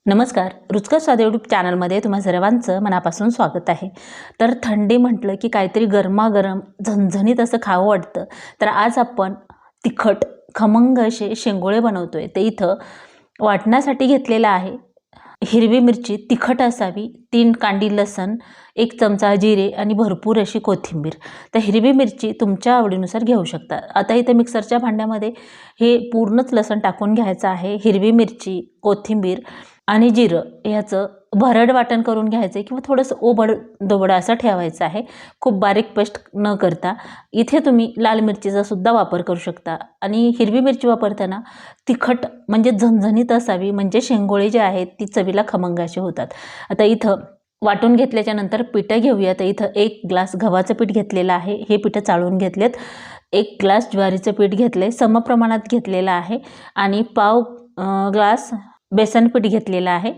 नमस्कार, रुचकर स्वाद यूट्यूब चॅनलमध्ये तुम्हा सर्वांचं मनापासून स्वागत आहे। तर थंडी म्हटलं की काहीतरी गरमागरम झणझणीत असं खावं वाटतं। तर आज आपण तिखट खमंग असे शेंगोळे बनवतोय। ते इथं वाटण्यासाठी घेतलेला आहे। हिरवी मिरची तिखट असावी, 3 कांडी लसण, 1 चमचा जिरे आणि भरपूर अशी कोथिंबीर। तर हिरवी मिरची तुमच्या आवडीनुसार घेऊ शकता। आता इथे मिक्सरच्या भांड्यामध्ये हे पूर्णच लसण टाकून घ्यायचं आहे। हिरवी मिरची, कोथिंबीर आणि जिरं याचं भरड वाटण करून घ्यायचं किंवा थोडंसं ओबड-दोबड असं ठेवायचं आहे। खूप बारीक पेस्ट न करता। इथे तुम्ही लाल मिरचीचा सुद्धा वापर करू शकता आणि हिरवी मिरची वापरताना तिखट म्हणजे झणझणीत असावी, म्हणजे शेंगोळे जे आहेत ती चवीला खमंग असे होतात। आता इथं वाटून घेतल्याच्या नंतर पिठं घेऊया। तर इथं 1 ग्लास गव्हाचं पीठ घेतलेलं आहे। हे पिठं चाळून घेतलेत। 1 ग्लास ज्वारीचं पीठ घेतले, समप्रमाणात घेतलेलं आहे आणि पाव ग्लास बेसन पीठ घेतलेलं आहे।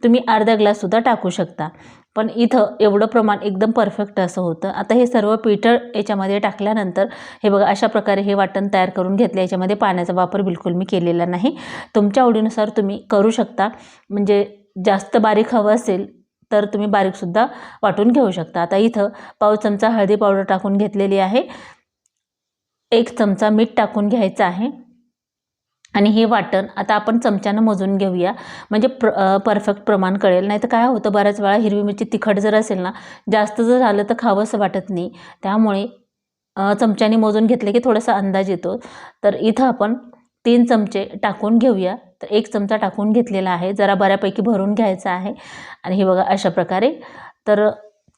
तुम्ही अर्धा ग्लास सुद्धा टाकू शकता, पण इथं एवढं प्रमाण एकदम परफेक्ट असं होतं। आता हे सर्व पीठ याच्यामध्ये टाकल्यानंतर हे बघा अशा प्रकारे हे वाटण तयार करून घेतलं। याच्यामध्ये पाण्याचा वापर बिलकुल मी केलेला नाही। तुमच्या आवडीनुसार तुम्ही करू शकता, म्हणजे जास्त बारीक हवं असेल तर तुम्ही बारीक सुद्धा वाटून घेऊ शकता। आता इथं पाव चमचा हळदी पावडर टाकून घेतलेली आहे। 1 चमचा मीठ टाकून घ्यायचं आहे आणि हे वाटण आता आपण चमच्यानं मोजून घेऊया, म्हणजे परफेक्ट प्रमाण कळेल। नाही तर काय होतं, बऱ्याच वेळा हिरवी मिरची तिखट जर असेल ना, जास्त जर झालं तर खावंसं वाटत नाही। त्यामुळे चमच्याने मोजून घेतले की थोडासा अंदाज येतो। तर इथं आपण 3 चमचे टाकून घेऊया। तर 1 चमचा टाकून घेतलेला आहे, जरा बऱ्यापैकी भरून घ्यायचा आहे आणि हे बघा अशा प्रकारे। तर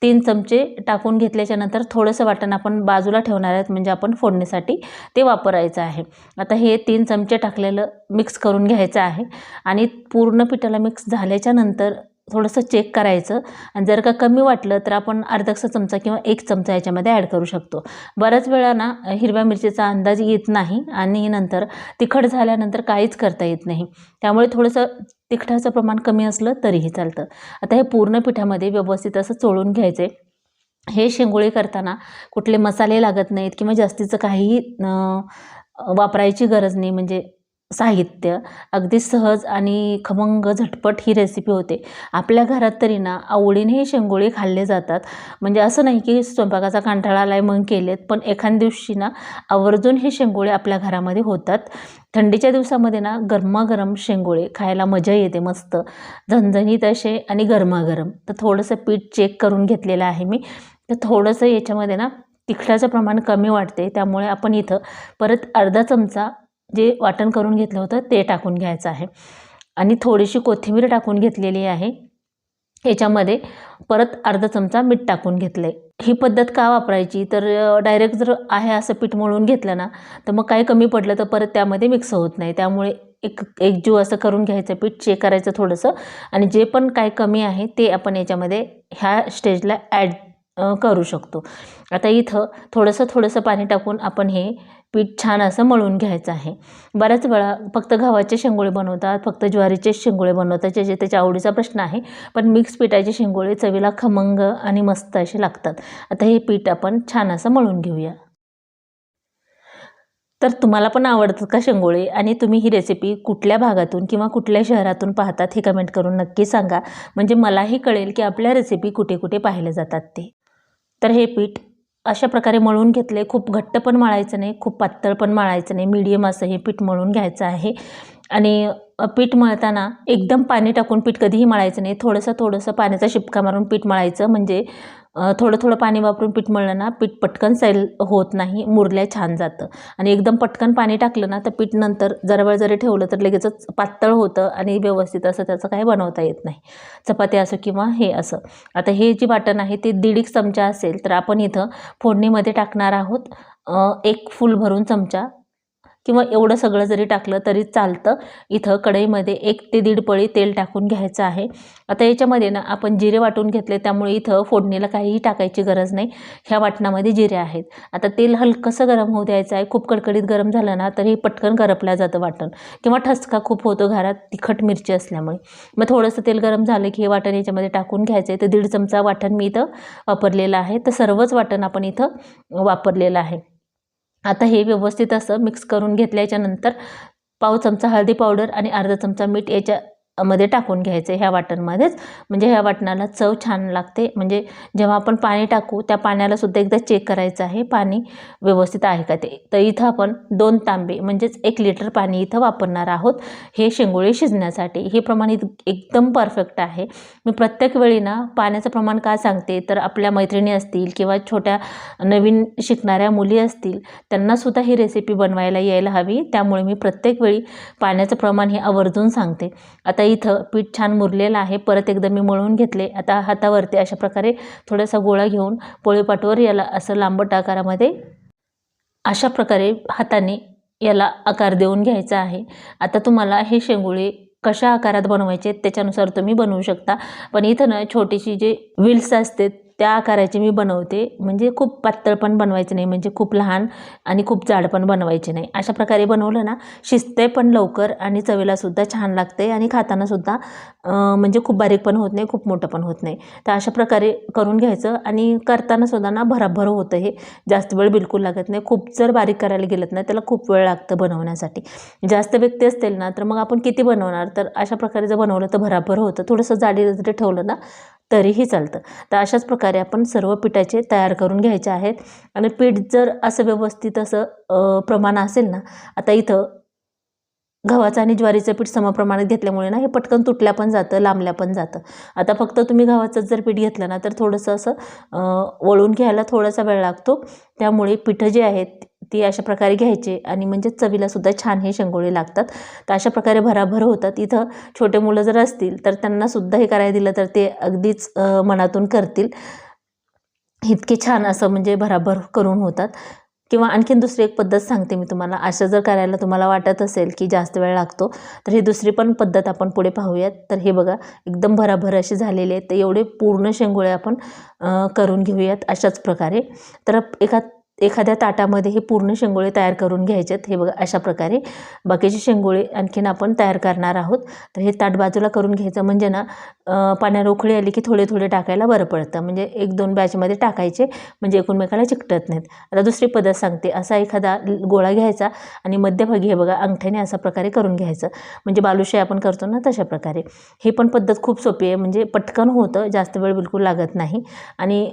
3 चमचे टाकून घेतल्याच्या नंतर थोडंसं वाटण आपण बाजूला ठेवणार आहेत, म्हणजे आपण फोडणीसाठी ते वापरायचं आहे। आता हे 3 चमचे टाकलेलं मिक्स करून घ्यायचं आहे आणि पूर्ण पिठाला मिक्स झाल्याच्या नंतर थोडंसं चेक करायचं आणि जर का कमी वाटलं तर आपण अर्धासा चमचा किंवा 1 चमचा याच्यामध्ये ॲड करू शकतो। बऱ्याच वेळा ना हिरव्या मिरचीचा अंदाज येत नाही आणि नंतर तिखट झाल्यानंतर काहीच करता येत नाही। त्यामुळे थोडंसं तिखटाचं प्रमाण कमी असलं तरीही चालतं। आता हे पूर्ण पिठामध्ये व्यवस्थित असं चोळून घ्यायचे। हे शेंगोळे करताना कुठले मसाले लागत नाहीत किंवा जास्तीचं काहीही वापरायची गरज नाही, म्हणजे साहित्य अगदी सहज आणि खमंग झटपट ही रेसिपी होते। आपल्या घरात तरी ना आवडीने हे शेंगोळे खाल्ले जातात, म्हणजे असं नाही की स्वयंपाकाचा कंटाळा आलाय म्हणून केलेत, पण एखाद्या दिवशी ना आवर्जून हे शेंगोळे आपल्या घरामध्ये होतात। थंडीच्या दिवसामध्ये ना गरमागरम शेंगोळे खायला मजा येते, मस्त झणझणीत असे आणि गरमागरम। तर थोडंसं पीठ चेक करून घेतलेलं आहे मी। तर थोडंसं याच्यामध्ये ना तिखटाचं प्रमाण कमी वाटते, त्यामुळे आपण इथं परत अर्धा चमचा जे वाटण करून घेतलं होतं ते टाकून घ्यायचं आहे आणि थोडीशी कोथिंबीर टाकून घेतलेली आहे। याच्यामध्ये परत अर्धा चमचा मीठ टाकून घेतलंय। ही पद्धत का वापरायची, तर डायरेक्ट जर आहे असं पीठ मळून घेतलं ना तर मग काही कमी पडलं तर परत त्यामध्ये मिक्स होत नाही। त्यामुळे एकजीव असं करून घ्यायचं, पीठ चेक करायचं थोडंसं आणि जे पण काय कमी आहे ते आपण याच्यामध्ये ह्या स्टेजला ॲड करू शकतो। आता इथं थोडंसं पाणी टाकून आपण हे पीठ छान असं मळून घ्यायचं आहे। बऱ्याच वेळा फक्त गव्हाचे शेंगोळे बनवतात, फक्त ज्वारीचे शेंगोळे बनवतात, ज्याचे त्याच्या आवडीचा प्रश्न आहे, पण मिक्स पिठाचे शेंगोळे चवीला खमंग आणि मस्त असे लागतात। आता हे पीठ आपण छान असं मळून घेऊया। तर तुम्हाला पण आवडतात का शेंगोळे आणि तुम्ही ही रेसिपी कुठल्या भागातून किंवा कुठल्या शहरातून पाहतात हे कमेंट करून नक्की सांगा, म्हणजे मलाही कळेल की आपल्या रेसिपी कुठे कुठे पाहिल्या जातात ते। तर हे पीठ अशा प्रकारे मळून घेतले। खूप घट्ट पण मळायचं नाही, खूप पातळ पण मळायचं नाही, मीडियम असं हे पीठ मळून घ्यायचं आहे। आणि पीठ मळताना एकदम पाणी टाकून पीठ कधीही मळायचं नाही, थोडंसं पाण्याचा शिपका मारून पीठ मळायचं, म्हणजे थोडं पाणी वापरून पीठ मळलं ना पीठ पटकन सैल होत नाही, मुरल्या छान जातं। आणि एकदम पटकन पाणी टाकलं ना तर पीठ नंतर जरा वेळ जरी ठेवलं तर लगेचच पातळ होतं आणि व्यवस्थित असं त्याचं काही बनवता येत नाही, चपाती असो किंवा हे असं। आता हे जे वाटण आहे ते 1.5 चमचा असेल, तर आपण इथं फोडणीमध्ये टाकणार आहोत 1 फुल भरून चमचा किंवा एवढं सगळं जरी टाकलं तरी चालतं। इथं कढईमध्ये 1 ते 1.5 पळी तेल टाकून घ्यायचं आहे। आता याच्यामध्ये ना आपण जिरे वाटून घेतले, त्यामुळे इथं फोडणीला काहीही टाकायची गरज नाही, ह्या वाटणामध्ये जिरे आहेत। आता तेल हलकंसं गरम होऊ द्यायचं आहे। खूप कडकडीत गरम झालं ना तरी पटकन करपलं जातं वाटण किंवा ठसका खूप होतो घरात तिखट मिरची असल्यामुळे। मग थोडंसं तेल गरम झालं की हे वाटण याच्यामध्ये टाकून घ्यायचं आहे। तर 1.5 चमचा वाटण मी इथं वापरलेलं आहे, तर सर्वच वाटण आपण इथं वापरलेलं आहे। आता हे व्यवस्थित असं मिक्स करून घेतल्याच्या नंतर पाव चमचा हळदी पावडर आणि अर्धा चमचा मीठ याच्या मध्ये टाकून घ्यायचं ह्या वाटणमध्येच, म्हणजे ह्या वाटणाला चव छान लागते. म्हणजे जेव्हा आपण पाणी टाकू त्या पाण्याला सुद्धा एकदा चेक करायचं आहे पाणी व्यवस्थित आहे का ते. तर इथं आपण 2 तांबे म्हणजेच 1 लिटर पाणी इथं वापरणार आहोत हे शेंगोळे शिजण्यासाठी. हे प्रमाण एकदम परफेक्ट आहे. मी प्रत्येक वेळी ना पाण्याचं प्रमाण का सांगते, तर आपल्या मैत्रिणी असतील किंवा छोट्या नवीन शिकणाऱ्या मुली असतील त्यांनासुद्धा ही रेसिपी बनवायला यायला हवी, त्यामुळे मी प्रत्येक वेळी पाण्याचं प्रमाण हे आवर्जून सांगते. आता इथं पीठ छान मुरलेलं आहे. परत एकदा मी मळून घेतले. आता हातावरती अशा प्रकारे थोडासा गोळा घेऊन पोळीपाटावर याला असं लांबट आकारामध्ये अशा प्रकारे हाताने याला आकार देऊन घ्यायचा आहे. आता तुम्हाला हे शेंगोळे कशा आकारात बनवायचे त्याच्यानुसार तुम्ही बनवू शकता, पण इथं ना छोटीशी जे व्हील्स असते त्या आकाराची मी बनवते. म्हणजे खूप पातळ पण बनवायचे नाही, म्हणजे खूप लहान आणि खूप जाड पण बनवायचे नाही. अशा प्रकारे बनवलं ना शिजते पण लवकर आणि चवीलासुद्धा छान लागते आणि खातानासुद्धा म्हणजे खूप बारीक पण होत नाही, खूप मोठं पण होत नाही. तर अशा प्रकारे करून घ्यायचं आणि करतानासुद्धा ना भराभर होतं हे, जास्त वेळ बिलकुल लागत नाही. खूप जर बारीक करायला गेलं ना त्याला खूप वेळ लागतं बनवण्यासाठी. जास्त व्यक्ती असतील ना तर मग आपण किती बनवणार, तर अशा प्रकारे जर बनवलं तर भराभर होतं. थोडंसं जाडीला जरी ठेवलं ना तरीही चालतं. तर अशाच प्रकारे आपण सर्व पिठाचे तयार करून घ्यायचे आहेत. आणि पीठ जर असं व्यवस्थित असं प्रमाण असेल ना, आता इथं गव्हाचं आणि ज्वारीचं पीठ समप्रमाणात घेतल्यामुळे ना हे पटकन तुटल्या पण जातं, लांबल्या पण जातं. आता फक्त तुम्ही गव्हाचंच जर पीठ घेतलं ना तर थोडंसं असं वळून घ्यायला थोडासा वेळ लागतो. त्यामुळे पिठं जी आहेत ती अशा प्रकारे घ्यायचे आणि म्हणजे चवीलासुद्धा छान हे शेंगोळे लागतात. तर अशा प्रकारे भराभर होतात. इथं छोटे मुलं जर असतील तर त्यांनासुद्धा हे करायला दिलं तर ते अगदीच मनातून करतील. इतके छान असं म्हणजे भराभर करून होतात. किंवा आणखीन दुसरी एक पद्धत सांगते मी तुम्हाला. असं जर करायला तुम्हाला वाटत असेल की जास्त वेळ लागतो तर ही दुसरी पण पद्धत आपण पुढे पाहूयात. तर हे बघा एकदम भराभर असे झालेले आहेत. तर एवढे पूर्ण शेंगोळे आपण करून घेऊयात अशाच प्रकारे. तर एखाद्या ताटामध्ये हे पूर्ण शेंगोळे तयार करून घ्यायचे आहेत. हे बघा अशा प्रकारे बाकीचे शेंगोळे आणखीन आपण तयार करणार आहोत. तर हे ताट बाजूला करून घ्यायचं, म्हणजे ना पाण्याला उकळी आली की थोडे थोडे टाकायला बरं पडतं. म्हणजे 1-2 बॅचमध्ये टाकायचे म्हणजे एकमेकाला चिकटत नाहीत. आता दुसरी पद्धत सांगते. असा एखादा गोळा घ्यायचा आणि मध्यभागी हे बघा अंगठ्याने अशा प्रकारे करून घ्यायचं, म्हणजे बालुशाही आपण करतो ना तशा प्रकारे. ही पण पद्धत खूप सोपी आहे, म्हणजे पटकन होतं, जास्त वेळ बिलकुल लागत नाही. आणि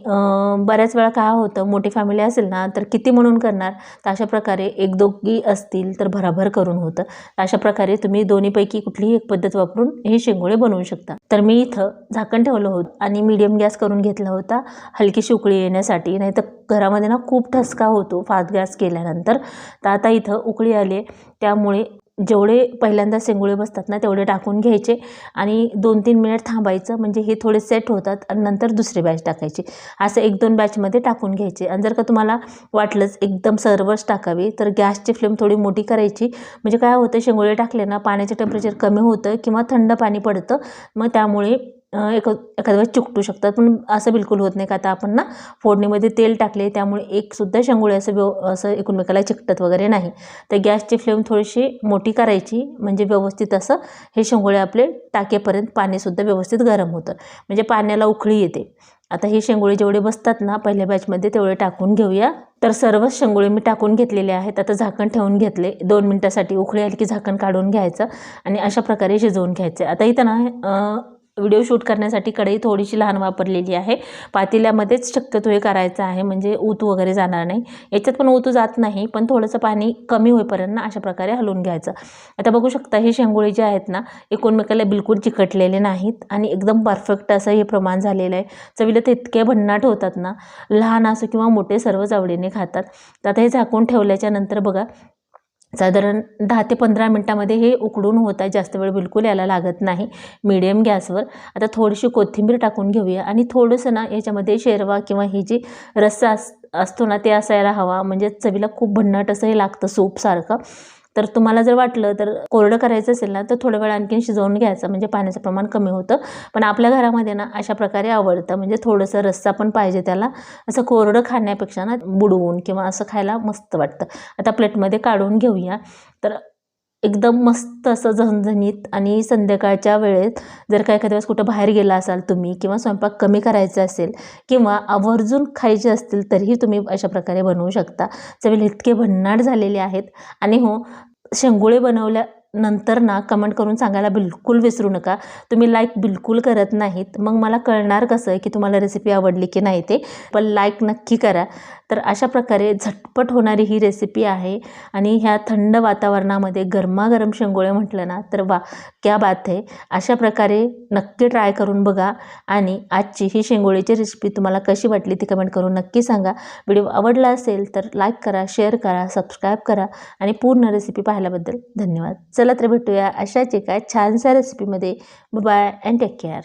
बऱ्याच वेळा काय होतं, मोठी फॅमिली असेल ना तर किती म्हणून करणार, तर अशा प्रकारे 1-2 असतील तर भराभर करून होतं. अशा प्रकारे तुम्ही दोन्हीपैकी कुठलीही एक पद्धत वापरून हे शेंगोळे बनवू शकता. तर मी इथं झाकण ठेवलं होतं आणि मीडियम गॅस करून घेतला होता हलकीशी उकळी येण्यासाठी, नाही तर घरामध्ये ना खूप ठसका होतो फास्ट गॅस केल्यानंतर. तर आता इथं उकळी आली, त्यामुळे जेवढे पहिल्यांदा शेंगोळे बसतात ना तेवढे टाकून घ्यायचे आणि 2-3 मिनिट थांबायचं, म्हणजे हे थोडे सेट होतात आणि नंतर दुसरी बॅच टाकायची. असं 1-2 बॅचमध्ये टाकून घ्यायचे. आणि जर का तुम्हाला वाटलंच एकदम सर्वच टाकावी तर गॅसची फ्लेम थोडी मोठी करायची. म्हणजे काय होतं, शेंगोळे टाकले ना पाण्याचं टेम्परेचर कमी होतं किंवा थंड पाणी पडतं, मग त्यामुळे एखाद्या वेळेस चिकटू शकतात. पण असं बिलकुल होत नाही, का आता आपण ना फोडणीमध्ये तेल टाकले त्यामुळे एकसुद्धा शेंगोळे असं एकमेकाला चिकटत वगैरे नाही. तर गॅसची फ्लेम थोडीशी मोठी करायची, म्हणजे व्यवस्थित असं हे शेंगोळे आपले टाकेपर्यंत पाणीसुद्धा व्यवस्थित गरम होतं, म्हणजे पाण्याला उकळी येते. आता हे शेंगोळे जेवढे बसतात ना पहिल्या बॅचमध्ये तेवढे टाकून घेऊया. तर सर्वच शेंगोळे मी टाकून घेतलेले आहेत. आता झाकण ठेवून घेतले 2 मिनिटासाठी. उकळी आली की झाकण काढून घ्यायचं आणि अशा प्रकारे शिजवून घ्यायचं. आता इथं ना व्हिडिओ शूट करण्यासाठी कढई थोडीशी लहान वापरलेली आहे. पातेल्यामध्येच शक्यतो हे करायचं आहे, म्हणजे ऊत वगैरे जाणार नाही. याच्यात पण ऊत जात नाही, पण थोडंसं पाणी कमी होईपर्यंत ना अशा प्रकारे हलवून घ्यायचं. आता बघू शकता हे शेंगोळे जे आहेत ना एकमेकाला बिलकुल चिकटलेले नाहीत आणि एकदम परफेक्ट असं हे प्रमाण झालेलं आहे. चवीला ते इतके भन्नाट होतात ना, लहान असो किंवा मोठे सर्वच आवडीने खातात. तर आता हे झाकून ठेवल्याच्या नंतर बघा साधारण 10 ते 15 मिनटामध्ये हे उकडून होत आहे. जास्त वेळ बिलकुल याला लागत नाही मीडियम गॅसवर. आता थोडीशी कोथिंबीर टाकून घेऊया आणि थोडंसं ना याच्यामध्ये शेरवा किंवा ही जी रस्सा असतो ना ते असायला हवा, म्हणजे चवीला खूप भन्नाट असं हे लागतं सूपसारखं. तर तुम्हाला जर वाटलं तर कोरडं करायचं असेल ना तर थोडं वेळ आणखीन शिजवून घ्यायचं, म्हणजे पाण्याचं प्रमाण कमी होतं. पण आपल्या घरामध्ये ना अशा प्रकारे आवडतं, म्हणजे थोडंसं रस्सा पण पाहिजे त्याला. असं कोरडं खाण्यापेक्षा ना बुडवून किंवा असं खायला मस्त वाटतं. आता प्लेटमध्ये काढून घेऊया. तर एकदम मस्त असं झणझणीत. आणि संध्याकाळच्या वेळेत जर का एखाद्या वेळेस कुठं बाहेर गेला असाल तुम्ही किंवा स्वयंपाक कमी करायचा असेल किंवा आवर्जून खायचे असतील तरीही तुम्ही अशा प्रकारे बनवू शकता. चवीला इतके भन्नाट झालेले आहेत. आणि हो, शेंगोळे नंतर ना कमेंट करून सांगायला बिलकुल विसरू नका. तुम्ही लाईक बिलकुल करत नाहीत, मग मला कळणार कसं की तुम्हाला रेसिपी आवडली की नाही ते. पण लाईक नक्की करा. तर अशा प्रकारे झटपट होणारी ही रेसिपी आहे आणि ह्या थंड वातावरणामध्ये गरमागरम शेंगोळे म्हटलं ना तर वा क्या बात आहे. अशा प्रकारे नक्की ट्राय करून बघा आणि आजची ही शेंगोळीची रेसिपी तुम्हाला कशी वाटली ती कमेंट करून नक्की सांगा. व्हिडिओ आवडला असेल तर लाईक करा, शेअर करा, सबस्क्राईब करा आणि पूर्ण रेसिपी पाहिल्याबद्दल धन्यवाद. चला तर भेटूया अशाच एका छानशा रेसिपीमध्ये. Bye and take care.